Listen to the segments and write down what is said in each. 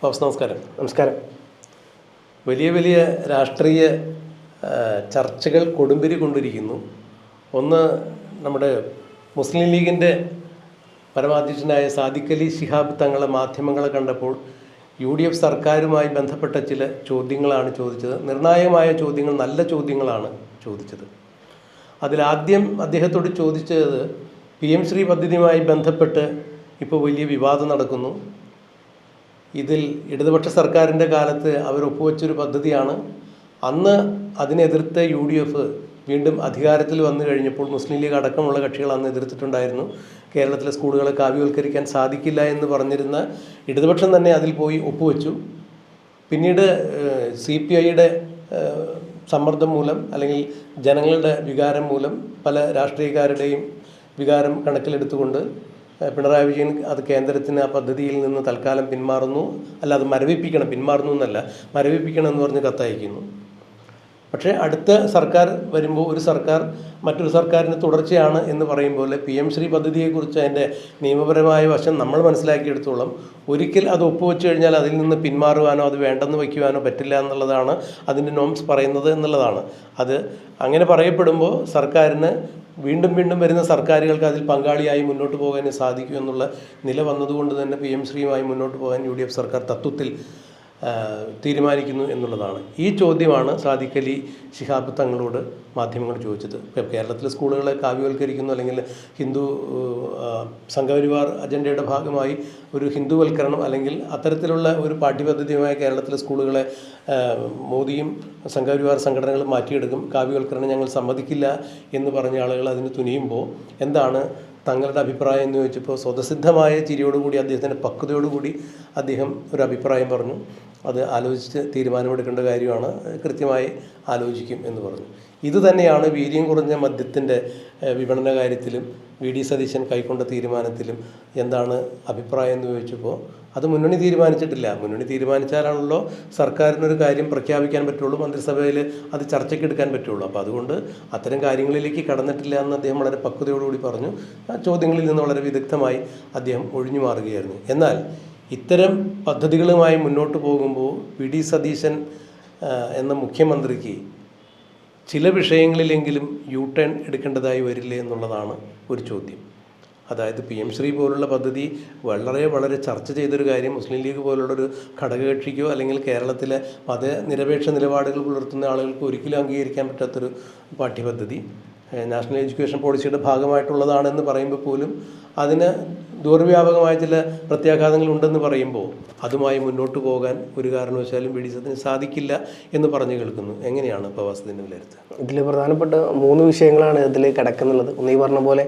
നമസ്കാരം. നമസ്കാരം. വലിയ വലിയ രാഷ്ട്രീയ ചർച്ചകൾ കൊടുമ്പിരി കൊണ്ടിരിക്കുന്നു. ഒന്ന്, നമ്മുടെ മുസ്ലിം ലീഗിൻ്റെ പരമാധ്യക്ഷനായ സാദിഖ് അലി ശിഹാബ് തങ്ങളെ മാധ്യമങ്ങളെ കണ്ടപ്പോൾ UDF സർക്കാരുമായി ബന്ധപ്പെട്ട ചില ചോദ്യങ്ങളാണ് ചോദിച്ചത്. നിർണായകമായ ചോദ്യങ്ങൾ, നല്ല ചോദ്യങ്ങളാണ് ചോദിച്ചത്. അതിലാദ്യം അദ്ദേഹത്തോട് ചോദിച്ചത് PM ശ്രീ പദ്ധതിയുമായി ബന്ധപ്പെട്ട് ഇപ്പോൾ വലിയ വിവാദം നടക്കുന്നു. ഇതിൽ ഇടതുപക്ഷ സർക്കാരിൻ്റെ കാലത്ത് അവർ ഒപ്പുവെച്ചൊരു പദ്ധതിയാണ്. അന്ന് അതിനെതിർത്ത് UDF വീണ്ടും അധികാരത്തിൽ വന്നു കഴിഞ്ഞപ്പോൾ മുസ്ലിം ലീഗ് അടക്കമുള്ള കക്ഷികൾ അന്ന് എതിർത്തിട്ടുണ്ടായിരുന്നു. കേരളത്തിലെ സ്കൂളുകളെ കാവ്യവൽക്കരിക്കാൻ സാധിക്കില്ല എന്ന് പറഞ്ഞിരുന്ന ഇടതുപക്ഷം തന്നെ അതിൽ പോയി ഒപ്പുവെച്ചു. പിന്നീട് CPIയുടെ സമ്മർദ്ദം മൂലം അല്ലെങ്കിൽ ജനങ്ങളുടെ വികാരം മൂലം പല രാഷ്ട്രീയക്കാരുടെയും വികാരം കണക്കിലെടുത്തുകൊണ്ട് പിണറായി വിജയൻ അത് കേന്ദ്രത്തിന് ആ പദ്ധതിയിൽ നിന്ന് തൽക്കാലം പിന്മാറുന്നു. അല്ല, അത് പിന്മാറുന്നു എന്നല്ല, മരവിപ്പിക്കണം എന്ന് പറഞ്ഞ് കത്തയക്കുന്നു. പക്ഷേ അടുത്ത സർക്കാർ വരുമ്പോൾ ഒരു സർക്കാർ മറ്റൊരു സർക്കാരിന് തുടർച്ചയാണ് എന്ന് പറയുമ്പോൾ PM ശ്രീ പദ്ധതിയെക്കുറിച്ച് അതിൻ്റെ നിയമപരമായ വശം നമ്മൾ മനസ്സിലാക്കിയെടുത്തോളം ഒരിക്കൽ അത് ഒപ്പുവെച്ച് കഴിഞ്ഞാൽ അതിൽ നിന്ന് പിന്മാറുവാനോ അത് വേണ്ടെന്ന് വയ്ക്കുവാനോ പറ്റില്ല എന്നുള്ളതാണ് അതിൻ്റെ നോംസ് പറയുന്നത് എന്നുള്ളതാണ്. അത് അങ്ങനെ പറയപ്പെടുമ്പോൾ സർക്കാരിന് വീണ്ടും വരുന്ന സർക്കാരുകൾക്ക് അതിൽ പങ്കാളിയായി മുന്നോട്ട് പോകാൻ സാധിക്കും എന്നുള്ള നില വന്നതുകൊണ്ട് തന്നെ PM ശ്രീയുമായി മുന്നോട്ട് പോകാൻ UDF സർക്കാർ തത്വത്തിൽ തീരുമാനിക്കുന്നു എന്നുള്ളതാണ്. ഈ ചോദ്യമാണ് സാദിഖ് അലി ശിഹാബ് തങ്ങളോട് മാധ്യമങ്ങൾ ചോദിച്ചത്. ഇപ്പോൾ കേരളത്തിലെ സ്കൂളുകളെ കാവ്യവൽക്കരിക്കുന്നു അല്ലെങ്കിൽ ഹിന്ദു സംഘപരിവാർ അജണ്ടയുടെ ഭാഗമായി ഒരു ഹിന്ദുവൽക്കരണം അല്ലെങ്കിൽ അത്തരത്തിലുള്ള ഒരു പാഠ്യപദ്ധതിയുമായി കേരളത്തിലെ സ്കൂളുകളെ മോദിയും സംഘപരിവാർ സംഘടനകളും മാറ്റിയെടുക്കും, കാവ്യവൽക്കരണം ഞങ്ങൾ സമ്മതിക്കില്ല എന്ന് പറഞ്ഞ ആളുകൾ അതിന് തുനിയുമ്പോൾ എന്താണ് തങ്ങളുടെ അഭിപ്രായം എന്ന് ചോദിച്ചപ്പോൾ സ്വതസിദ്ധമായ ചിരിയോടുകൂടി അദ്ദേഹത്തിൻ്റെ പക്വതയോടുകൂടി അദ്ദേഹം ഒരു അഭിപ്രായം പറഞ്ഞു. അത് ആലോചിച്ച് തീരുമാനമെടുക്കേണ്ട കാര്യമാണ്, കൃത്യമായി ആലോചിക്കും എന്ന് പറഞ്ഞു. ഇതുതന്നെയാണ് വീര്യം കുറഞ്ഞ മദ്യത്തിൻ്റെ വിപണന കാര്യത്തിലും VD സതീശൻ കൈക്കൊണ്ട തീരുമാനത്തിലും എന്താണ് അഭിപ്രായം എന്ന് ചോദിച്ചപ്പോൾ അത് മുന്നണി തീരുമാനിച്ചിട്ടില്ല. മുന്നണി തീരുമാനിച്ചാലാണല്ലോ സർക്കാരിനൊരു കാര്യം പ്രഖ്യാപിക്കാൻ പറ്റുള്ളൂ, മന്ത്രിസഭയിൽ അത് ചർച്ചയ്ക്കെടുക്കാൻ പറ്റുള്ളൂ. അപ്പോൾ അതുകൊണ്ട് അത്തരം കാര്യങ്ങളിലേക്ക് കടന്നിട്ടില്ല എന്ന് അദ്ദേഹം വളരെ പക്വതയോടുകൂടി പറഞ്ഞു. ആ ചോദ്യങ്ങളിൽ നിന്ന് വളരെ വിദഗ്ധമായി അദ്ദേഹം ഒഴിഞ്ഞു മാറുകയായിരുന്നു. എന്നാൽ ഇത്തരം പദ്ധതികളുമായി മുന്നോട്ട് പോകുമ്പോൾ VD സതീശൻ എന്ന മുഖ്യമന്ത്രിക്ക് ചില വിഷയങ്ങളിലെങ്കിലും U-ടേൺ എടുക്കേണ്ടതായി വരില്ലേ എന്നുള്ളതാണ് ഒരു ചോദ്യം. അതായത് PM ശ്രീ പോലുള്ള പദ്ധതി വളരെ ചർച്ച ചെയ്തൊരു കാര്യം മുസ്ലിം ലീഗ് പോലുള്ളൊരു ഘടകകക്ഷിക്കോ അല്ലെങ്കിൽ കേരളത്തിലെ മതനിരപേക്ഷ നിലപാടുകൾ പുലർത്തുന്ന ആളുകൾക്ക് ഒരിക്കലും അംഗീകരിക്കാൻ പറ്റാത്തൊരു പാഠ്യപദ്ധതി നാഷണൽ എഡ്യൂക്കേഷൻ പോളിസിയുടെ ഭാഗമായിട്ടുള്ളതാണെന്ന് പറയുമ്പോൾ പോലും അതിന് ദൂരവ്യാപകമായ ചില പ്രത്യാഘാതങ്ങളുണ്ടെന്ന് പറയുമ്പോൾ അതുമായി മുന്നോട്ട് പോകാൻ ഒരു കാരണവശാലും VD സതീശന് സാധിക്കില്ല എന്ന് പറഞ്ഞു കേൾക്കുന്നു. എങ്ങനെയാണ് പ്രവാസത്തിൻ്റെ വിലയിരുത്തുക? ഇതിൽ പ്രധാനപ്പെട്ട 3 വിഷയങ്ങളാണ് ഇതിൽ കിടക്കുന്നുള്ളത്. ഒന്ന് ഈ പറഞ്ഞ പോലെ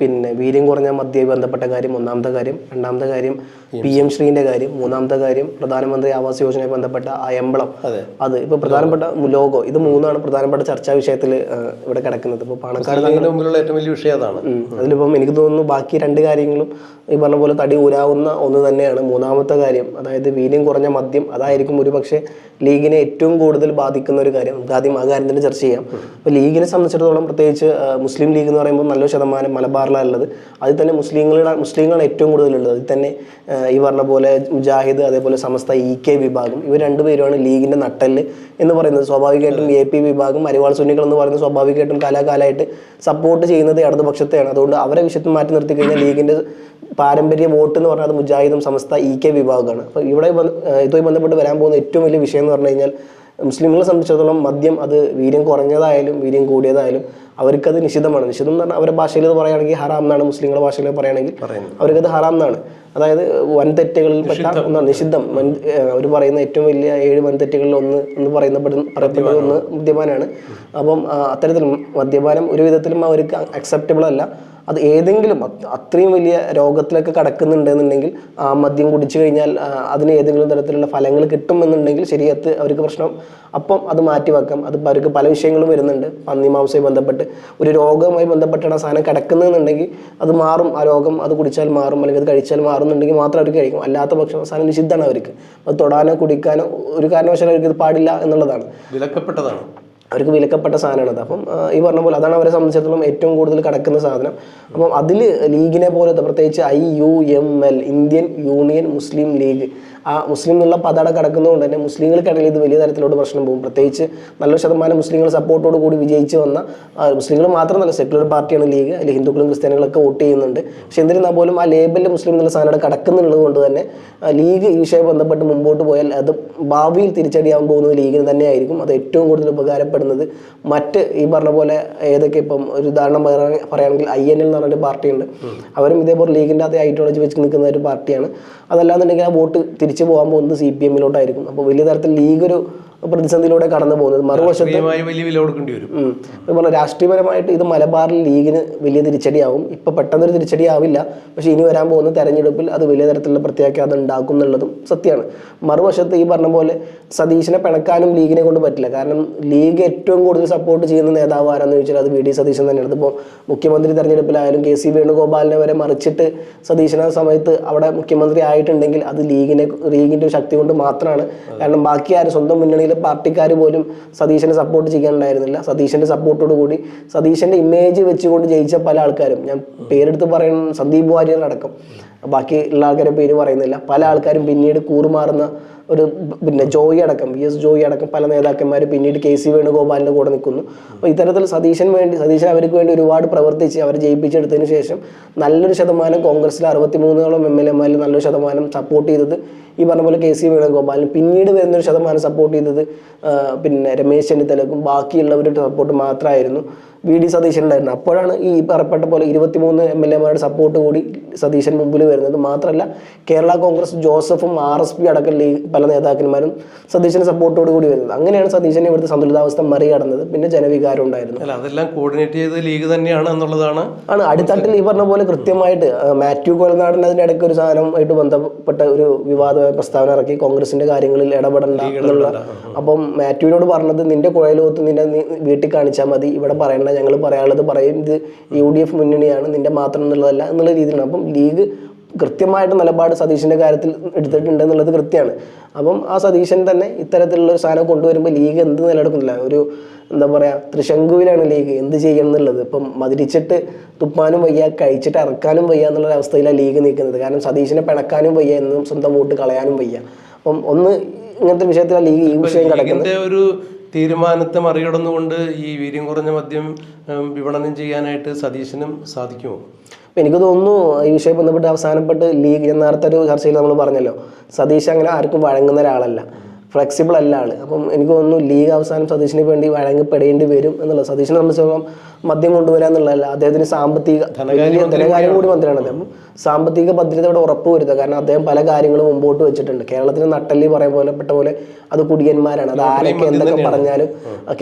പിന്നെ വീര്യം കുറഞ്ഞ മദ്യവുമായി ബന്ധപ്പെട്ട കാര്യം ഒന്നാമത്തെ കാര്യം, രണ്ടാമത്തെ കാര്യം PM ശ്രീൻ്റെ കാര്യം, മൂന്നാമത്തെ കാര്യം പ്രധാനമന്ത്രി ആവാസ് യോജനയുമായി ബന്ധപ്പെട്ട ആ എംബ്ലം, അത് ഇപ്പോൾ പ്രധാനപ്പെട്ട ലോഗോ, ഇത് 3ആണ് പ്രധാനപ്പെട്ട ചർച്ചാ വിഷയത്തിൽ ഇവിടെ കിടക്കുന്നത്. ഇപ്പോൾ പാണക്കാട് മുമ്പിലുള്ള ഏറ്റവും വലിയ വിഷയം അതാണ്. അതിലിപ്പം എനിക്ക് തോന്നുന്നു ബാക്കി 2 കാര്യങ്ങളും ഈ പറഞ്ഞ പോലെ തടി ഊരാവുന്ന ഒന്ന് തന്നെയാണ്. മൂന്നാമത്തെ കാര്യം, അതായത് വീര്യം കുറഞ്ഞ മദ്യം, അതായിരിക്കും ഒരു പക്ഷേ ലീഗിനെ ഏറ്റവും കൂടുതൽ ബാധിക്കുന്ന ഒരു കാര്യം. നമുക്ക് ആദ്യം ആ കാര്യം തന്നെ ചർച്ച ചെയ്യാം. ഇപ്പോൾ ലീഗിനെ സംബന്ധിച്ചിടത്തോളം പ്രത്യേകിച്ച് മുസ്ലിം ലീഗ് എന്ന് പറയുമ്പോൾ നല്ലൊരു ശതമാനം മലബാറിലാണ് ഉള്ളത്. അതിൽ തന്നെ മുസ്ലിങ്ങളാണ് ഏറ്റവും കൂടുതലുള്ളത്. അതിൽ തന്നെ ഈ പറഞ്ഞ പോലെ മുജാഹിദ്, അതേപോലെ സമസ്ത, EK വിഭാഗം, ഇവർ 2 പേരുമാണ് ലീഗിൻ്റെ നട്ടെല്ല് എന്ന് പറയുന്നത്. സ്വാഭാവികമായിട്ടും AP വിഭാഗം, മരിവാൾ സുന്നികൾ എന്ന് പറയുന്നത് സ്വാഭാവികമായിട്ടും കാലാകാലമായിട്ട് സപ്പോർട്ട് ചെയ്യുന്നത് ഇടതുപക്ഷത്തെയാണ്. അതുകൊണ്ട് അവരെ വിഷയത്തിൽ മാറ്റി നിർത്തി കഴിഞ്ഞാൽ ലീഗിൻ്റെ പാരമ്പര്യ വോട്ട് എന്ന് പറഞ്ഞാൽ അത് മുജാഹിദും സമസ്ത EK വിഭാഗമാണ്. അപ്പോൾ ഇവിടെ ഇതുമായി ബന്ധപ്പെട്ട് വരാൻ പോകുന്ന ഏറ്റവും വലിയ വിഷയം എന്ന് പറഞ്ഞു കഴിഞ്ഞാൽ മുസ്ലിങ്ങളെ സംബന്ധിച്ചിടത്തോളം മദ്യം അത് വീര്യം കുറഞ്ഞതായാലും വീര്യം കൂടിയതായാലും അവർക്കത് നിഷിദ്ധമാണ്. നിഷിദ്ധം എന്ന് പറഞ്ഞാൽ അവരുടെ ഭാഷയിൽ ഇത് പറയുകയാണെങ്കിൽ ഹറാം എന്നാണ്, മുസ്ലിങ്ങളുടെ ഭാഷയിൽ പറയുകയാണെങ്കിൽ അവർക്കത് ഹറാം എന്നാണ്. അതായത് വൻതെറ്റുകളിൽ പെട്ട ഒന്നാണ് നിഷിദ്ധം. അവർ പറയുന്ന ഏറ്റവും വലിയ 7 വൻതെറ്റുകളിൽ ഒന്ന് പറയപ്പെടുന്ന ഒന്ന് മദ്യപാനാണ്. അപ്പം അത്തരത്തിൽ മദ്യപാനം ഒരു വിധത്തിലും അവർക്ക് അക്സെപ്റ്റബിൾ അല്ല. അത് ഏതെങ്കിലും അത്രയും വലിയ രോഗത്തിലൊക്കെ കടക്കുന്നുണ്ടെന്നുണ്ടെങ്കിൽ ആ മദ്യം കുടിച്ചു കഴിഞ്ഞാൽ അതിന് ഏതെങ്കിലും തരത്തിലുള്ള ഫലങ്ങൾ കിട്ടുമെന്നുണ്ടെങ്കിൽ ശരീരത്ത് അവർക്ക് പ്രശ്നം, അപ്പം അത് മാറ്റിവെക്കാം. അത് അവർക്ക് പല വിഷയങ്ങളും വരുന്നുണ്ട്. പന്നിമാംസവുമായി ബന്ധപ്പെട്ട് ഒരു രോഗവുമായി ബന്ധപ്പെട്ടാണ് ആ സാധനം കിടക്കുന്നതെന്നുണ്ടെങ്കിൽ അത് മാറും, ആ രോഗം അത് കുടിച്ചാൽ മാറും അല്ലെങ്കിൽ അത് കഴിച്ചാൽ മാറുന്നുണ്ടെങ്കിൽ മാത്രം അവർക്ക് കഴിക്കും. അല്ലാത്ത പക്ഷം സാധനം നിഷിദ്ധമാണ് അവർക്ക്. അത് തൊടാനോ കുടിക്കാനോ ഒരു കാരണവശാലും അവർക്ക് ഇത് പാടില്ല എന്നുള്ളതാണ്, വിലക്കപ്പെട്ടതാണ്. അവർക്ക് വിലക്കപ്പെട്ട സാധനമാണത്. അപ്പം ഈ പറഞ്ഞ പോലെ അതാണ് അവരെ സംബന്ധിച്ചിടത്തോളം ഏറ്റവും കൂടുതൽ കിടക്കുന്ന സാധനം. അപ്പം അതിൽ ലീഗിനെ പോലത്തെ പ്രത്യേകിച്ച് IUML, ഇന്ത്യൻ യൂണിയൻ മുസ്ലിം ലീഗ്, ആ മുസ്ലിം എന്നുള്ള പദട കിടക്കുന്നതുകൊണ്ട് തന്നെ മുസ്ലിങ്ങൾക്കിടയിൽ ഇത് വലിയ തരത്തിലോട്ട് പ്രശ്നം പോകും. പ്രത്യേകിച്ച് നല്ലൊരു ശതമാനം മുസ്ലിങ്ങൾ സപ്പോർട്ടോട് കൂടി വിജയിച്ച് വന്ന, മുസ്ലിങ്ങൾ മാത്രമല്ല സെക്യുലർ പാർട്ടിയാണ് ലീഗ്, അതിൽ ഹിന്ദുക്കളും ക്രിസ്ത്യാനികളൊക്കെ വോട്ട് ചെയ്യുന്നുണ്ട്. പക്ഷെ എന്നിരുന്നാൽ പോലും ആ ലേബലിൽ മുസ്ലിം എന്നുള്ള സാധനം കിടക്കുന്നുള്ളത് കൊണ്ട് തന്നെ ലീഗ് ഈ വിഷയം ബന്ധപ്പെട്ട് മുമ്പോട്ട് പോയാൽ അത് ഭാവിയിൽ തിരിച്ചടിയാകാൻ പോകുന്നത് ലീഗിന് തന്നെയായിരിക്കും. അത് ഏറ്റവും കൂടുതൽ ഉപകാരപ്പെടുന്നത് മറ്റ് ഈ പറഞ്ഞ പോലെ ഏതൊക്കെ, ഇപ്പം ഒരു ഉദാഹരണം പറയുകയാണെങ്കിൽ INL എന്ന് പറഞ്ഞൊരു പാർട്ടിയുണ്ട്. അവരും ഇതേപോലെ ലീഗിൻ്റെ അതേ ഐഡിയോളജി വെച്ച് നിൽക്കുന്ന ഒരു പാർട്ടിയാണ്. അതല്ലാന്നുണ്ടെങ്കിൽ ആ വോട്ട് തിരിച്ചു പോകാൻ പോകുന്നത് CPM-ലോട്ടായിരിക്കും. അപ്പോൾ വലിയ തരത്തിൽ ലീഗ് ഒരു പ്രതിസന്ധിയിലൂടെ കടന്നു പോകുന്നത്. മറുവശത്ത് പറഞ്ഞ രാഷ്ട്രീയപരമായിട്ട് ഇത് മലബാറിൽ ലീഗിന് വലിയ തിരിച്ചടിയാവും. ഇപ്പം പെട്ടെന്നൊരു തിരിച്ചടിയാവില്ല, പക്ഷേ ഇനി വരാൻ പോകുന്ന തെരഞ്ഞെടുപ്പിൽ അത് വലിയ തരത്തിലുള്ള പ്രത്യാഘാതം ഉണ്ടാക്കും എന്നുള്ളതും സത്യമാണ്. മറുവശത്ത് ഈ പറഞ്ഞ പോലെ സതീശനെ പിണക്കാനും ലീഗിനെ കൊണ്ട് പറ്റില്ല. കാരണം ലീഗ് ഏറ്റവും കൂടുതൽ സപ്പോർട്ട് ചെയ്യുന്ന നേതാവ് ആരാന്ന് ചോദിച്ചാൽ അത് VD സതീശൻ തന്നെയാണ്. ഇപ്പോൾ മുഖ്യമന്ത്രി തെരഞ്ഞെടുപ്പിലായാലും KC വേണുഗോപാലിനെ വരെ മറിച്ചിട്ട് സതീശനെ സമയത്ത് അവിടെ മുഖ്യമന്ത്രി ആയിട്ടുണ്ടെങ്കിൽ അത് ലീഗിൻ്റെ ശക്തി കൊണ്ട് മാത്രമാണ്. കാരണം ബാക്കി ആരും സ്വന്തം മുന്നണിയിലെ പാർട്ടിക്കാർ പോലും സതീശനെ സപ്പോർട്ട് ചെയ്യാനുണ്ടായിരുന്നില്ല. സതീശൻ്റെ സപ്പോർട്ടോട് കൂടി സതീശൻ്റെ ഇമേജ് വെച്ചുകൊണ്ട് ജയിച്ച പല ആൾക്കാരും, ഞാൻ പേരെടുത്ത് പറയുന്ന സന്ദീപ് വാര്യർ അടക്കം, ബാക്കി ഉള്ള ആൾക്കാരെ പേര് പറയുന്നില്ല, പല ആൾക്കാരും പിന്നീട് കൂറുമാറുന്ന ഒരു പിന്നെ ജോയി അടക്കം VS ജോയി അടക്കം പല നേതാക്കന്മാർ പിന്നീട് KC വേണുഗോപാലിൻ്റെ കൂടെ നിൽക്കുന്നു. അപ്പോൾ ഇത്തരത്തിൽ സതീശൻ അവർക്ക് വേണ്ടി ഒരുപാട് പ്രവർത്തിച്ച് അവരെ ജയിപ്പിച്ചെടുത്തതിന് ശേഷം നല്ലൊരു ശതമാനം കോൺഗ്രസിലെ 63ഓളം MLA-മാരിൽ നല്ലൊരു ശതമാനം സപ്പോർട്ട് ചെയ്തത് ഈ പറഞ്ഞ പോലെ KC വേണുഗോപാലിന്, പിന്നീട് വരുന്നൊരു ശതമാനം സപ്പോർട്ട് ചെയ്തത് പിന്നെ രമേശ് ചെന്നിത്തലക്കും ബാക്കിയുള്ളവരുടെ സപ്പോർട്ട് മാത്രമായിരുന്നു VD സതീശൻ ഉണ്ടായിരുന്നു. അപ്പോഴാണ് ഈ പറയപ്പെട്ട പോലെ 23 MLA-മാരുടെ സപ്പോർട്ട് കൂടി സതീശൻ മുമ്പിൽ വരുന്നത്. മാത്രമല്ല കേരള കോൺഗ്രസ് ജോസഫും RSP അടക്കം പല നേതാക്കന്മാരും സതീശന് സപ്പോർട്ടോട് കൂടി വരുന്നത്. അങ്ങനെയാണ് സതീശനെ ഇവിടുത്തെ സന്തുലിതാവസ്ഥ മറികടന്നത്. പിന്നെ ജനവികാരം ഉണ്ടായിരുന്നു. അതെല്ലാം കോർഡിനേറ്റ് ചെയ്ത് ലീഗ് തന്നെയാണ് എന്നുള്ളതാണ്. അടിത്തട്ടിൽ ഈ പറഞ്ഞ പോലെ കൃത്യമായിട്ട് മാത്യു കൊലനാടൻ അതിൻ്റെ ഇടയ്ക്ക് ഒരു സാധനമായിട്ട് ബന്ധപ്പെട്ട ഒരു വിവാദമായ പ്രസ്താവന ഇറക്കി, കോൺഗ്രസിന്റെ കാര്യങ്ങളിൽ ഇടപെടണ്ട എന്നുള്ള. അപ്പം മാത്യുവിനോട് പറഞ്ഞത് നിന്റെ കുഴലോത്ത് നിന്റെ വീട്ടിൽ കാണിച്ചാൽ മതി, ഇവിടെ പറയണ്ട, ഞങ്ങൾ പറയാനുള്ളത് പറയും, ഇത് UDF മുന്നണിയാണ്, നിന്റെ മാത്രം എന്നുള്ളതല്ല എന്നുള്ള രീതിയിലാണ്. അപ്പം ലീഗ് കൃത്യമായിട്ട് നിലപാട് സതീശൻ്റെ കാര്യത്തിൽ എടുത്തിട്ടുണ്ട് എന്നുള്ളത് കൃത്യമാണ്. അപ്പം ആ സതീശൻ തന്നെ ഇത്തരത്തിലുള്ള ഒരു സാധനം കൊണ്ടുവരുമ്പോൾ ലീഗ് എന്ത് നിലനിൽക്കുന്നില്ല, ഒരു എന്താ പറയുക ത്രിശങ്കുവിലാണ് ലീഗ് എന്ത് ചെയ്യണം എന്നുള്ളത്. ഇപ്പം മതിരിച്ചിട്ട് തുപ്പാനും വയ്യ, കഴിച്ചിട്ട് ഇറക്കാനും വയ്യ എന്നുള്ള അവസ്ഥയിലാണ് ലീഗ് നിൽക്കുന്നത്. കാരണം സതീശനെ പിണക്കാനും വയ്യ, എന്നും സ്വന്തം വോട്ട് കളയാനും വയ്യ. അപ്പം ഒന്ന് ഇങ്ങനത്തെ വിഷയത്തിലാണ് ലീഗ് ഈ വിഷയം കിടക്കുന്നത്. ഒരു തീരുമാനത്തെ മറികടന്നുകൊണ്ട് ഈ വീര്യം കുറഞ്ഞ മദ്യം വിപണനം ചെയ്യാനായിട്ട് സതീശനും സാധിക്കുമോ? എനിക്ക് തോന്നുന്നു ഈ വിഷയം ബന്ധപ്പെട്ട് അവസാനപ്പെട്ട് ലീഗ്, ഞാൻ നേരത്തെ ഒരു ചർച്ചയിൽ നമ്മൾ പറഞ്ഞല്ലോ, സതീശ് അങ്ങനെ ആർക്കും വഴങ്ങുന്ന ഒരാളല്ല, ഫ്ലെക്സിബിൾ അല്ല ആള്. അപ്പം എനിക്ക് തോന്നുന്നു ലീഗ് അവസാനം സതീശിന് വേണ്ടി വഴങ്ങപ്പെടേണ്ടി വരും എന്നുള്ളത്. സതീശിനെ സംബന്ധിച്ചിടത്തോളം മദ്യം കൊണ്ടുവരാന്നുള്ളതല്ല, അദ്ദേഹത്തിന് സാമ്പത്തിക ധനകാര്യം കൂടി മന്ത്രിയാണ് അദ്ദേഹം. സാമ്പത്തിക ഭദ്രത ഇവിടെ ഉറപ്പുവരുത്തുക. കാരണം അദ്ദേഹം പല കാര്യങ്ങളും മുമ്പോട്ട് വെച്ചിട്ടുണ്ട്. കേരളത്തിന് നട്ടല്ലി പെട്ട പോലെ അത് കുടിയന്മാരാണ്. അത് ആരൊക്കെ എന്തൊക്കെ പറഞ്ഞാലും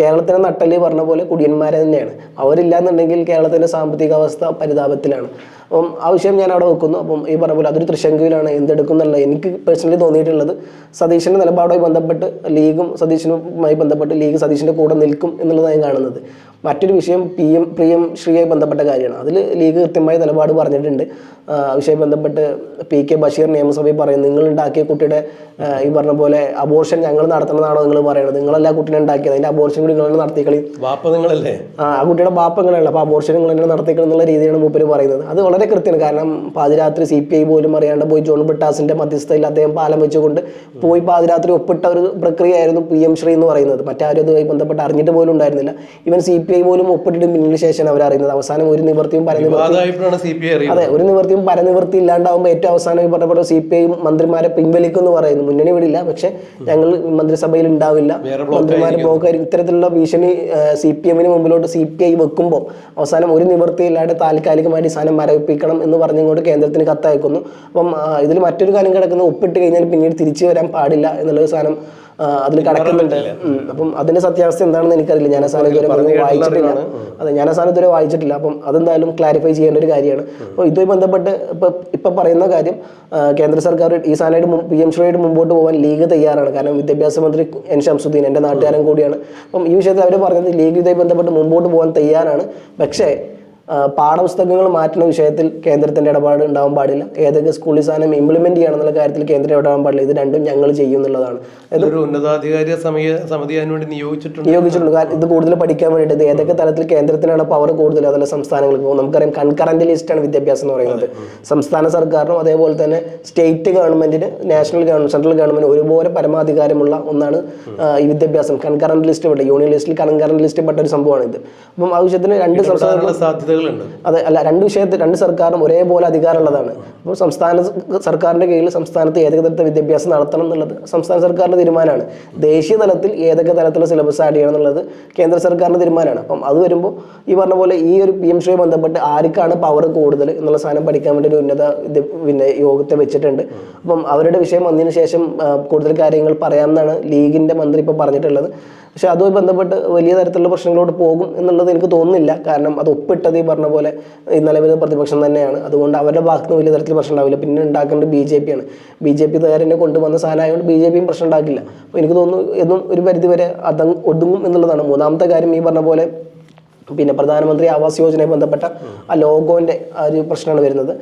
കേരളത്തിന് നട്ടല്ലി പറഞ്ഞ പോലെ കുടിയന്മാരെ തന്നെയാണ്. അവരില്ലാന്നുണ്ടെങ്കിൽ കേരളത്തിന്റെ സാമ്പത്തിക അവസ്ഥ പരിതാപത്തിലാണ്. അപ്പം ആ വിഷയം ഞാൻ അവിടെ വെക്കുന്നു. അപ്പം ഈ പറഞ്ഞ പോലെ അതൊരു ത്രിശങ്കുവിലാണ് എന്തെടുക്കുന്നുള്ള എനിക്ക് പേഴ്സണലി തോന്നിയിട്ടുള്ളത്. സതീശന്റെ നിലപാടുമായി ബന്ധപ്പെട്ട് ലീഗും സതീശനുമായി ബന്ധപ്പെട്ട് ലീഗ് സതീശന്റെ കൂടെ നിൽക്കും എന്നുള്ളതാണ് ഞാൻ കാണുന്നത്. മറ്റൊരു വിഷയം PM ശ്രീയായി ബന്ധപ്പെട്ട കാര്യമാണ്. അതിൽ ലീഗ് കൃത്യമായ നിലപാട് പറഞ്ഞിട്ടുണ്ട്. വിഷയം ബന്ധപ്പെട്ട് PK ബഷീർ നിയമസഭയിൽ പറയുന്നത്, നിങ്ങൾ ഉണ്ടാക്കിയ കുട്ടിയുടെ ഈ പറഞ്ഞ പോലെ അബോർഷൻ ഞങ്ങൾ നടത്തുന്നതാണോ നിങ്ങൾ പറയുന്നത്? നിങ്ങളല്ല കുട്ടീനെ ഉണ്ടാക്കിയത്, അതിന്റെ അബോർഷൻ കൂടി നിങ്ങൾ നടത്തിക്കളി, നിങ്ങളല്ലേ, ആ കുട്ടിയുടെ ബാപ്പ നിങ്ങളല്ല, അപ്പോൾ അബോർഷൻ നിങ്ങൾ തന്നെ നടത്തിക്കളി എന്നുള്ള രീതിയാണ് മൂപ്പര് പറയുന്നത്. അത് വളരെ കൃത്യമാണ്. കാരണം പാതിരാത്രി CPI പോലും അറിയാണ്ട് പോയി ജോൺ ബ്രിട്ടാസിന്റെ മധ്യസ്ഥയിൽ അദ്ദേഹം പാലം വെച്ചുകൊണ്ട് പോയി പാതിരാത്രി ഒപ്പിട്ട ഒരു പ്രക്രിയയായിരുന്നു PM ശ്രീ എന്ന് പറയുന്നത്. മറ്റാരും അതുമായി ബന്ധപ്പെട്ട് അറിഞ്ഞിട്ട് പോലും ഉണ്ടായിരുന്നില്ല. ഇവൻ CPI പോലും ഒപ്പിട്ടിട്ട് പിന്നീട് ശേഷം അവർ അറിയുന്നത്. അവസാനം ഒരു നിവൃത്തിയും പരനിവൃത്തി ഇല്ലാണ്ടാവുമ്പോൾ ഏറ്റവും അവസാനം ഈ പറഞ്ഞ CPI മന്ത്രിമാരെ പിൻവലിക്കും എന്ന് പറയുന്നു. മുന്നണി വിടില്ല, പക്ഷെ ഞങ്ങൾ മന്ത്രിസഭയിൽ ഉണ്ടാവില്ല, മന്ത്രിമാരെ ബ്ലോക്കായിരിക്കും. ഇത്തരത്തിലുള്ള ഭീഷണി CPM-ന് മുമ്പിലോട്ട് CPI വെക്കുമ്പോൾ അവസാനം ഒരു നിവൃത്തിയില്ലാതെ താൽക്കാലികമായിട്ട് സാധനം മരവിപ്പിക്കണം എന്ന് പറഞ്ഞുകൊണ്ട് കേന്ദ്രത്തിന് കത്തയക്കുന്നു. അപ്പം ഇതിൽ മറ്റൊരു കാര്യം കിടക്കുന്നത്, ഒപ്പിട്ട് കഴിഞ്ഞാൽ പിന്നീട് തിരിച്ചു വരാൻ പാടില്ല എന്നുള്ളൊരു സാധനം അതിൽ കിടക്കുന്നുണ്ട്. അപ്പം അതിന്റെ സത്യാവസ്ഥ എന്താണെന്ന് എനിക്കറിയില്ല. ഞാൻ ആ സാധനം ഇതുവരെ വായിച്ചിട്ടില്ല. അതെ, ഞാൻ ആ സാധനം ഇതുവരെ വായിച്ചിട്ടില്ല. അപ്പം അതെന്തായാലും ക്ലാരിഫൈ ചെയ്യേണ്ട ഒരു കാര്യമാണ്. അപ്പോൾ ഇതുമായി ബന്ധപ്പെട്ട് ഇപ്പം പറയുന്ന കാര്യം, കേന്ദ്ര സർക്കാർ ഈ സാധനമായിട്ട് PM ശ്രീയായിട്ട് മുമ്പോട്ട് പോകാൻ ലീഗ് തയ്യാറാണ്. കാരണം വിദ്യാഭ്യാസ മന്ത്രി N ഷംസുദ്ദീൻ എൻ്റെ നാട്ടുകാരൻ കൂടിയാണ്. അപ്പം ഈ വിഷയത്തിൽ അവർ പറഞ്ഞത് ലീഗ് ഇതുമായി ബന്ധപ്പെട്ട് മുമ്പോട്ട് പോകാൻ തയ്യാറാണ്. പക്ഷേ പാഠപുസ്തകങ്ങൾ മാറ്റുന്ന വിഷയത്തിൽ കേന്ദ്രത്തിൻ്റെ ഇടപാട് ഉണ്ടാവാൻ പാടില്ല, ഏതൊക്കെ സ്കൂളിൽ സാധനം ഇംപ്ലിമെൻറ്റ് ചെയ്യണമെന്നുള്ള കാര്യത്തിൽ കേന്ദ്രം ഇടപെടാൻ പാടില്ല. ഇത് രണ്ടും ഞങ്ങൾ ചെയ്യും എന്നുള്ളതാണ്. ഒരു ഉന്നതാധികാരി സമിതി അതിനുവേണ്ടി നിയോഗിച്ചിട്ടുണ്ട്. കാരണം ഇത് കൂടുതൽ പഠിക്കാൻ വേണ്ടിയിട്ട് ഇത് ഏതൊക്കെ തലത്തിൽ കേന്ദ്രത്തിനാണ് പവർ കൂടുതൽ, അതല്ല സംസ്ഥാനങ്ങൾക്ക് പോകും. നമുക്കറിയാം കൺകറന്റ് ലിസ്റ്റാണ് വിദ്യാഭ്യാസം എന്ന് പറയുന്നത്. സംസ്ഥാന സർക്കാരിനും അതേപോലെ തന്നെ സ്റ്റേറ്റ് ഗവൺമെന്റിന്, നാഷണൽ ഗവൺമെന്റ്, സെൻട്രൽ ഗവൺമെന്റ് ഒരുപോലെ പരമാധികാരമുള്ള ഒന്നാണ് ഈ വിദ്യാഭ്യാസം. കൺകറന്റ് ലിസ്റ്റ് പെട്ട, യൂണിയൻ ലിസ്റ്റിൽ കൺകറന്റ് ലിസ്റ്റ് പെട്ട ഒരു സംഭവമാണ് ഇത്. അപ്പം ആ വിഷയത്തിന് രണ്ട് സാധ്യതകളുണ്ട്. അതെ, അല്ല, രണ്ട് സർക്കാരും ഒരേപോലെ അധികാരമുള്ളതാണ്. അപ്പോൾ സംസ്ഥാന സർക്കാരിന്റെ കീഴിൽ സംസ്ഥാനത്ത് ഏതൊക്കെ തരത്തിലുള്ള വിദ്യാഭ്യാസം നടത്തണം എന്നുള്ളത് സംസ്ഥാന സർക്കാരിന്റെ തീരുമാനമാണ്. ദേശീയ തലത്തിൽ ഏതൊക്കെ തലത്തിലുള്ള സിലബസ് ആഡ് ചെയ്യണം എന്നുള്ളത് കേന്ദ്ര സർക്കാരിന്റെ തീരുമാനമാണ്. അപ്പം അത് വരുമ്പോൾ ഈ പറഞ്ഞ പോലെ ഈ ഒരു PMശ്രീ ബന്ധപ്പെട്ട് ആർക്കാണ് പവർ കൂടുതൽ എന്നുള്ള സാധനം പഠിക്കാൻ വേണ്ടി ഒരു പിന്നെ യോഗത്തെ വെച്ചിട്ടുണ്ട്. അപ്പം അവരുടെ വിഷയം വന്നതിന് ശേഷം കൂടുതൽ കാര്യങ്ങൾ പറയാമെന്നാണ് ലീഗിന്റെ മന്ത്രി ഇപ്പോൾ പറഞ്ഞിട്ടുള്ളത്. പക്ഷെ അതുമായി ബന്ധപ്പെട്ട് വലിയ തരത്തിലുള്ള പ്രശ്നങ്ങളോട് പോകും എന്നുള്ളത് എനിക്ക് തോന്നുന്നില്ല. കാരണം അത് ഒപ്പിട്ടത് ഈ പറഞ്ഞ പോലെ നിലവിലെ പ്രതിപക്ഷം തന്നെയാണ്. അതുകൊണ്ട് അവരുടെ ഭാഗത്ത് നിന്ന് വലിയ തരത്തിൽ പ്രശ്നം ഉണ്ടാവില്ല. പിന്നെ ഉണ്ടാക്കേണ്ടത് BJP ആണ്. BJP തന്നെ കൊണ്ടുവന്ന സാധനമായതുകൊണ്ട് BJPയും പ്രശ്നം ഉണ്ടാക്കില്ല. അപ്പോൾ എനിക്ക് തോന്നുന്നു ഇതും ഒരു പരിധിവരെ ഒതുങ്ങും എന്നുള്ളതാണ്. മൂന്നാമത്തെ കാര്യം ഈ പറഞ്ഞ പോലെ പിന്നെ പ്രധാനമന്ത്രി ആവാസ് യോജനയെ ബന്ധപ്പെട്ട ആ ലോഗോൻ്റെ ആ ഒരു പ്രശ്നമാണ് വരുന്നത്.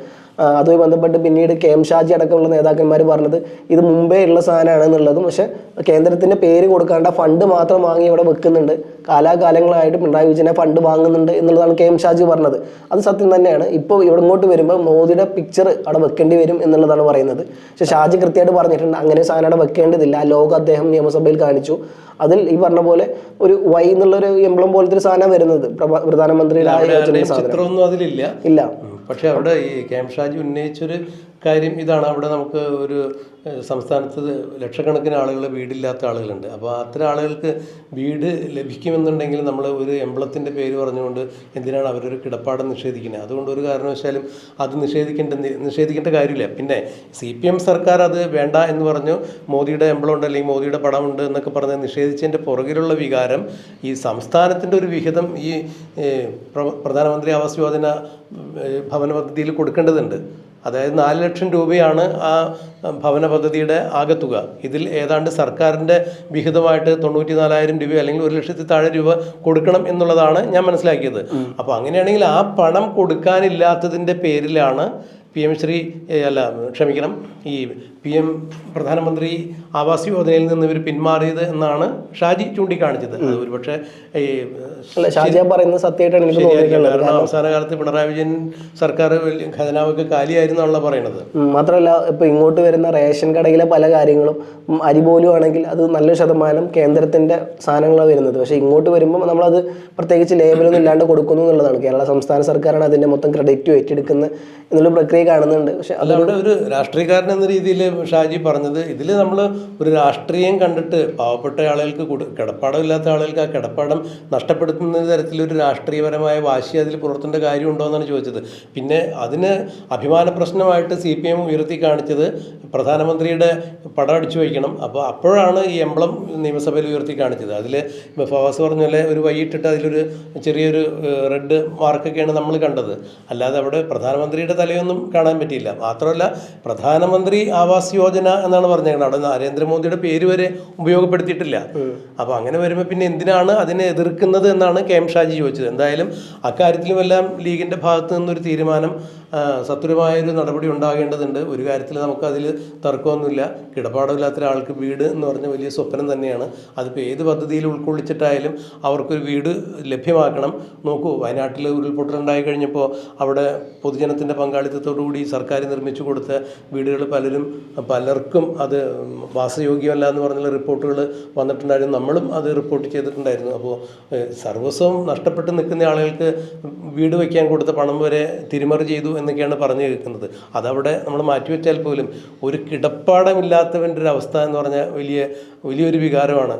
അതുമായി ബന്ധപ്പെട്ട് പിന്നീട് KM ഷാജി അടക്കമുള്ള നേതാക്കന്മാർ പറഞ്ഞത് ഇത് മുമ്പേ ഉള്ള സാധനമാണ് എന്നുള്ളതും, പക്ഷേ കേന്ദ്രത്തിൻ്റെ പേര് കൊടുക്കാണ്ട് ഫണ്ട് മാത്രം വാങ്ങി ഇവിടെ വെക്കുന്നുണ്ട്, കാലാകാലങ്ങളായിട്ട് പിണറായി വിജയനെ ഫണ്ട് വാങ്ങുന്നുണ്ട് എന്നുള്ളതാണ് KM ഷാജി പറഞ്ഞത്. അത് സത്യം തന്നെയാണ്. ഇപ്പോൾ ഇവിടെ ഇങ്ങോട്ട് വരുമ്പോൾ മോദിയുടെ പിക്ചർ അവിടെ വെക്കേണ്ടി വരും എന്നുള്ളതാണ് പറയുന്നത്. പക്ഷേ ഷാജി കൃത്യമായിട്ട് പറഞ്ഞിട്ടുണ്ട് അങ്ങനെ സാധനം അവിടെ വെക്കേണ്ടതില്ല. ആ ലോഗോ അദ്ദേഹം നിയമസഭയിൽ കാണിച്ചു. അതിൽ ഈ പറഞ്ഞ പോലെ ഒരു വൈ എന്നുള്ളൊരു എംബ്ലം പോലത്തെ ഒരു സാധനം വരുന്നത് പ്രധാനമന്ത്രിയുടെ ഇല്ല. പക്ഷെ അവിടെ ഈ KM ഷാജി ഉന്നയിച്ചൊരു കാര്യം ഇതാണ്. അവിടെ നമുക്ക് ഒരു സംസ്ഥാനത്ത് ലക്ഷക്കണക്കിന് ആളുകൾ വീടില്ലാത്ത ആളുകളുണ്ട്. അപ്പോൾ അത്തരം ആളുകൾക്ക് വീട് ലഭിക്കുമെന്നുണ്ടെങ്കിൽ നമ്മൾ ഒരു എംബ്ലത്തിൻ്റെ പേര് പറഞ്ഞുകൊണ്ട് എന്തിനാണ് അവരൊരു കിടപ്പാടം നിഷേധിക്കുന്നത്? അതുകൊണ്ട് ഒരു കാരണവശാലും അത് നിഷേധിക്കേണ്ട കാര്യമില്ല. പിന്നെ CPM സർക്കാർ അത് വേണ്ട എന്ന് പറഞ്ഞു, മോദിയുടെ എംബ്ലം ഉണ്ട് അല്ലെങ്കിൽ മോദിയുടെ പടമുണ്ട് എന്നൊക്കെ പറഞ്ഞ് നിഷേധിച്ചതിൻ്റെ പുറകിലുള്ള വികാരം ഈ സംസ്ഥാനത്തിൻ്റെ ഒരു വിഹിതം ഈ പ്രധാനമന്ത്രി ആവാസ് യോജന ഭവന പദ്ധതിയിൽ കൊടുക്കേണ്ടതുണ്ട്. അതായത് 4 ലക്ഷം രൂപയാണ് ആ ഭവന പദ്ധതിയുടെ ആകെ തുക. ഇതിൽ ഏതാണ്ട് സർക്കാരിൻ്റെ വിഹിതമായിട്ട് 94,000 രൂപ അല്ലെങ്കിൽ 1 ലക്ഷത്തിൽ താഴെ രൂപ കൊടുക്കണം എന്നുള്ളതാണ് ഞാൻ മനസ്സിലാക്കിയത്. അപ്പോൾ അങ്ങനെയാണെങ്കിൽ ആ പണം കൊടുക്കാനില്ലാത്തതിൻ്റെ പേരിലാണ് PMശ്രീ ഈ PM പ്രധാനമന്ത്രി ആവാസ് യോജനയിൽ നിന്ന് ഇവർ പിന്മാറിയത് എന്നാണ് ഷാജി ചൂണ്ടിക്കാണിച്ചത്. അത് ഒരുപക്ഷെ കാരണം അവസാന കാലത്ത് പിണറായി വിജയൻ സർക്കാർ ഖജനാവൊക്കെ കാലിയായിരുന്നാണല്ലോ പറയണത്. മാത്രമല്ല ഇപ്പോൾ ഇങ്ങോട്ട് വരുന്ന റേഷൻ കടയിലെ പല കാര്യങ്ങളും അരി പോലും ആണെങ്കിൽ അത് നല്ല ശതമാനം കേന്ദ്രത്തിൻ്റെ സാധനങ്ങളാണ് വരുന്നത്. പക്ഷേ ഇങ്ങോട്ട് വരുമ്പോൾ നമ്മളത് പ്രത്യേകിച്ച് ലേബലൊന്നും ഇല്ലാണ്ട് കൊടുക്കുന്നു എന്നുള്ളതാണ്. കേരള സംസ്ഥാന സർക്കാരാണ് അതിൻ്റെ മൊത്തം ക്രെഡിറ്റ് ഏറ്റെടുക്കുന്നത് എന്നുള്ള പ്രക്രിയ കാണുന്നുണ്ട്. പക്ഷെ അതവിടെ ഒരു രാഷ്ട്രീയക്കാരൻ എന്ന രീതിയിൽ ഷാജി പറഞ്ഞത്, ഇതിൽ നമ്മൾ ഒരു രാഷ്ട്രീയം കണ്ടിട്ട് പാവപ്പെട്ട ആളുകൾക്ക് കിടപ്പാടമില്ലാത്ത ആളുകൾക്ക് ആ കിടപ്പാടം നഷ്ടപ്പെടുത്തുന്ന തരത്തിലൊരു രാഷ്ട്രീയപരമായ വാശി അതിൽ പുലർത്തേണ്ട കാര്യമുണ്ടോ എന്നാണ് ചോദിച്ചത്. പിന്നെ അതിന് അഭിമാന പ്രശ്നമായിട്ട് CPM ഉയർത്തി കാണിച്ചത് പ്രധാനമന്ത്രിയുടെ പടം അടിച്ചു വയ്ക്കണം. അപ്പോൾ അപ്പോഴാണ് ഈ എംബ്ലം നിയമസഭയിൽ ഉയർത്തി കാണിച്ചത്. അതിൽ ഫവാസ് പറഞ്ഞ പോലെ ഒരു വൈകിട്ടിട്ട് അതിലൊരു ചെറിയൊരു റെഡ് മാർക്കൊക്കെയാണ് നമ്മൾ കണ്ടത്. അല്ലാതെ അവിടെ പ്രധാനമന്ത്രിയുടെ തലയൊന്നും കാണാൻ പറ്റിയില്ല. മാത്രമല്ല പ്രധാനമന്ത്രി ആവാസ് യോജന എന്നാണ് പറഞ്ഞേക്കുന്നത്. അവിടെ നരേന്ദ്രമോദിയുടെ പേര് വരെ ഉപയോഗപ്പെടുത്തിയിട്ടില്ല. അപ്പോൾ അങ്ങനെ വരുമ്പോൾ പിന്നെ എന്തിനാണ് അതിനെ എതിർക്കുന്നത് എന്നാണ് KM ഷാജി ചോദിച്ചത്. എന്തായാലും അക്കാര്യത്തിലുമെല്ലാം ലീഗിൻ്റെ ഭാഗത്തു നിന്നൊരു തീരുമാനം, സത്വരമായൊരു നടപടി ഉണ്ടാകേണ്ടതുണ്ട്. ഒരു കാര്യത്തിൽ നമുക്കതിൽ തർക്കമൊന്നുമില്ല. കിടപ്പാടമില്ലാത്ത ഒരാൾക്ക് വീട് എന്ന് പറഞ്ഞ വലിയ സ്വപ്നം തന്നെയാണ്. അതിപ്പോൾ ഏത് പദ്ധതിയിൽ ഉൾക്കൊള്ളിച്ചിട്ടായാലും അവർക്കൊരു വീട് ലഭ്യമാക്കണം. നോക്കൂ, വയനാട്ടിൽ ഉരുൾപൊട്ടലുണ്ടായി കഴിഞ്ഞപ്പോൾ അവിടെ പൊതുജനത്തിൻ്റെ പങ്കാളിത്തത്തോടുകൂടി സർക്കാർ നിർമ്മിച്ചു കൊടുത്ത വീടുകൾ പലർക്കും അത് വാസയോഗ്യമല്ല എന്ന് പറഞ്ഞുള്ള റിപ്പോർട്ടുകൾ വന്നിട്ടുണ്ടായിരുന്നു. നമ്മളും അത് റിപ്പോർട്ട് ചെയ്തിട്ടുണ്ടായിരുന്നു. അപ്പോൾ സർവസ്വം നഷ്ടപ്പെട്ട് നിൽക്കുന്ന ആളുകൾക്ക് വീട് വയ്ക്കാൻ കൊടുത്ത പണം വരെ തിരിമറി ചെയ്തു എന്നൊക്കെയാണ് പറഞ്ഞു കേൾക്കുന്നത്. അതവിടെ നമ്മൾ മാറ്റിവെച്ചാൽ പോലും ഒരു കിടപ്പാടമില്ലാത്തവൻ്റെ ഒരു അവസ്ഥ എന്ന് പറഞ്ഞാൽ വലിയൊരു വികാരമാണ്.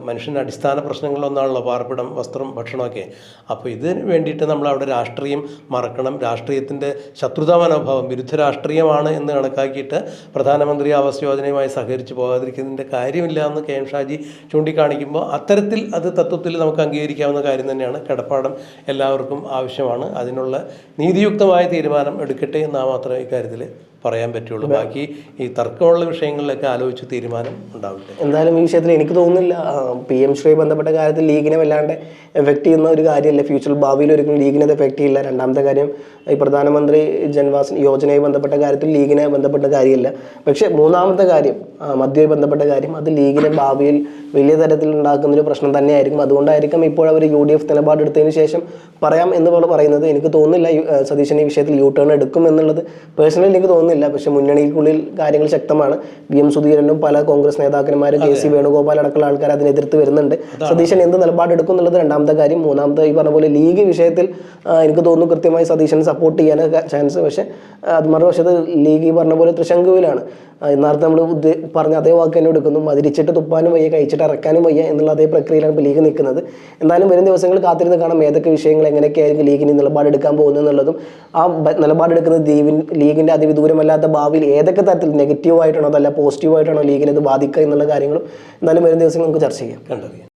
മനുഷ്യൻ്റെ അടിസ്ഥാന പ്രശ്നങ്ങളൊന്നാണല്ലോ പാർപ്പിടം, വസ്ത്രം, ഭക്ഷണമൊക്കെ. അപ്പോൾ ഇതിന് വേണ്ടിയിട്ട് നമ്മളവിടെ രാഷ്ട്രീയം മറക്കണം. രാഷ്ട്രീയത്തിൻ്റെ ശത്രുതാ മനോഭാവം, വിരുദ്ധ രാഷ്ട്രീയമാണ് എന്ന് കണക്കാക്കിയിട്ട് പ്രധാനമന്ത്രി ആവാസ് യോജനയുമായി സഹകരിച്ച് പോകാതിരിക്കുന്നതിൻ്റെ കാര്യമില്ല എന്ന് KM ഷാജി ചൂണ്ടിക്കാണിക്കുമ്പോൾ അത്തരത്തിൽ അത് തത്വത്തിൽ നമുക്ക് അംഗീകരിക്കാവുന്ന കാര്യം തന്നെയാണ്. കിടപ്പാടം എല്ലാവർക്കും ആവശ്യമാണ്. അതിനുള്ള നീതിയുക്തമായ തീരുമാനം എടുക്കട്ടെ എന്ന് മാത്രമേ ഇക്കാര്യത്തിൽ പറയാൻ പറ്റുള്ളൂ. ബാക്കി ഈ തർക്കമുള്ള വിഷയങ്ങളിലൊക്കെ ആലോചിച്ച് തീരുമാനം ഉണ്ടാവട്ടെ. എന്തായാലും ഈ വിഷയത്തിൽ എനിക്ക് തോന്നുന്നില്ല PM ശ്രീ ബന്ധപ്പെട്ട കാര്യത്തിൽ ലീഗിനെ വല്ലാണ്ട് എഫക്റ്റ് ചെയ്യുന്ന ഒരു കാര്യമല്ല. ഫ്യൂച്ചറിൽ ഭാവിയിൽ ഒരിക്കലും ലീഗിനെ അത് എഫക്റ്റ് ചെയ്യില്ല. രണ്ടാമത്തെ കാര്യം, ഈ പ്രധാനമന്ത്രി ജൻവാസ് യോജനയുമായി ബന്ധപ്പെട്ട കാര്യത്തിൽ ലീഗിനെ ബന്ധപ്പെട്ട കാര്യമില്ല. പക്ഷേ മൂന്നാമത്തെ കാര്യം, മദ്യവുമായി ബന്ധപ്പെട്ട കാര്യം, അത് ലീഗിനെ ഭാവിയിൽ വലിയ തരത്തിൽ ഉണ്ടാക്കുന്നൊരു പ്രശ്നം തന്നെയായിരിക്കും. അതുകൊണ്ടായിരിക്കും ഇപ്പോൾ അവർ UDF നിലപാടെടുത്തതിന് ശേഷം പറയാം എന്ന് പറയുന്നത്. എനിക്ക് തോന്നുന്നില്ല സതീശൻ ഈ വിഷയത്തിൽ U-ടേൺ എടുക്കും എന്നുള്ളത് പേഴ്സണലി എനിക്ക് തോന്നുന്നില്ല. പക്ഷേ മുന്നണിക്കുള്ളിൽ കാര്യങ്ങൾ ശക്തമാണ്. VM സുധീരനും പല കോൺഗ്രസ് നേതാക്കന്മാരും KC വേണുഗോപാൽ അടക്കമുള്ള ആൾക്കാർ അതിനെ എതിർത്ത് വരുന്നുണ്ട്. സതീശൻ എന്ത് നിലപാടെടുക്കും എന്നുള്ളത് രണ്ടാമത്തെ കാര്യം. മൂന്നാമത്തെ, ഈ പറഞ്ഞ പോലെ ലീഗ് വിഷയത്തിൽ എനിക്ക് തോന്നുന്നു കൃത്യമായി സതീശനെ സപ്പോർട്ട് ചെയ്യാൻ ചാൻസ്. പക്ഷേ അത് മറുവശത്ത് ലീഗ് ഈ പറഞ്ഞ പോലെ തൃശങ്കുവിലാണ്. നേരത്തെ നമ്മൾ പറഞ്ഞ അതേ വാക്ക് തന്നെ എടുക്കുന്നു. മതിരിച്ചിട്ട് തുപ്പാനും വയ്യ, കഴിച്ചിട്ട് ഇറക്കാനും വയ്യ എന്നുള്ള അതേ പ്രക്രിയയിലാണ് ഇപ്പോൾ ലീഗ് നിൽക്കുന്നത്. എന്തായാലും വരും ദിവസങ്ങൾ കാത്തിരുന്ന് കാണാം ഏതൊക്കെ വിഷയങ്ങൾ എങ്ങനെയൊക്കെയായിരിക്കും ലീഗിന് നിലപാടെടുക്കാൻ പോകുന്നത് എന്നുള്ളതും. ആ നിലപാടെടുക്കുന്നത് ലീഗിൻ്റെ അതിവിദൂരമല്ലാത്ത ഭാവിയിൽ ഏതൊക്കെ തരത്തിൽ നെഗറ്റീവായിട്ടാണോ അതല്ല പോസിറ്റീവായിട്ടാണോ ലീഗിനെ ഇത് ബാധിക്കുക എന്നുള്ള കാര്യങ്ങളും എന്തായാലും വരും ദിവസങ്ങൾ നമുക്ക് ചർച്ച ചെയ്യാം. കണ്ടറിയാം.